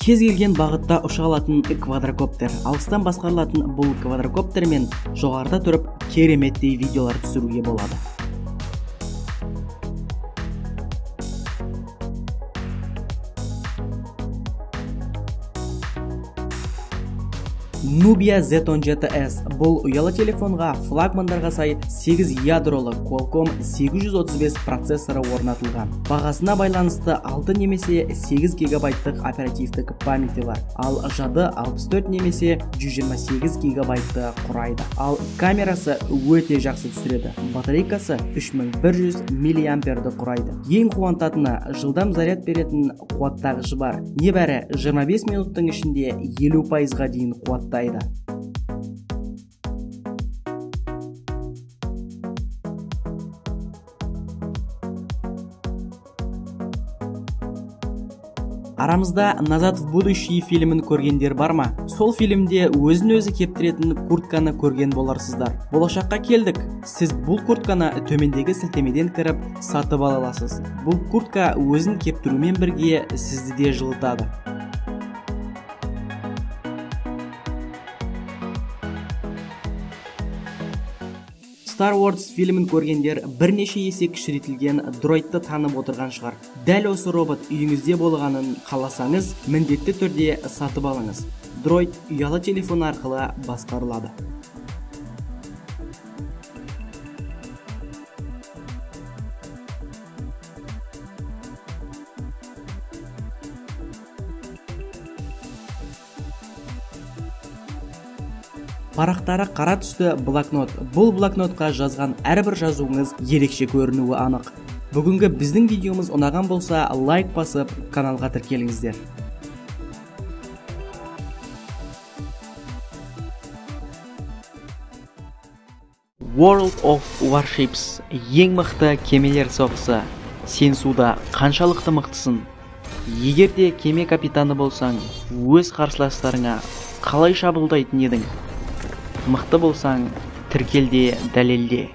Кез келген бағытта ұша алатын квадрокоптер. Алыстан басқарылатын бұл квадрокоптермен жоғарыда тұрып кереметтей видеолар түсіруге болады. Nubia Z17S бұл ұялы телефонға флагмандарға сай 8 ядролы Qualcomm 835 процессоры орнатылған. Бағасына байланысты 6 немесе 8 гигабайттық оперативтік памяти бар. Ал жады 64 немесе 128 гигабайтты құрайды. Ал камерасы өте жақсы түсіреді. Батарейкасы 3100 миллиамперді құрайды. Ең қуантатыны жылдам заряд беретін қуаттағышы бар. Небәрі 25 минуттың ішінде 50%-ға дейін қуаттайды. Арамызда «Назад в будущее» фильмін көргендер бар ма? Сол фильмде өзін-өзі кептіретін куртканы көрген боларсыздар. Болашаққа келдік. Сіз бұл куртканы төмендегі сілтемеден кіріп сатып ала аласыз. Бұл куртка өзін кептірумен бірге сізді де жылытады. Star Wars фильмін көргендер бірнеше есе кішірейтілген дроидты танып отырған шығар. Дәл осы робот үйіңізде болғанын қаласаңыз, міндетті түрде сатып алыңыз. Дроид ұялы телефон арқылы басқарылады. Парақтары қара түсті блокнот. Бұл блокнотқа жазған әрбір жазуыңыз ерекше көрінуі анық. Бүгінгі біздің видеомыз ұнаған болса, лайк басып, каналға тіркеліңіздер. World of Warships ең мықты кемелер соғысы. Сен суда қаншалықты мықтысың? Егер де кеме капитаны болсаң, өз қарсыластарыңа қалай шабуылдайтын едің? Мықты болсаң, тіркелде, дәлелде.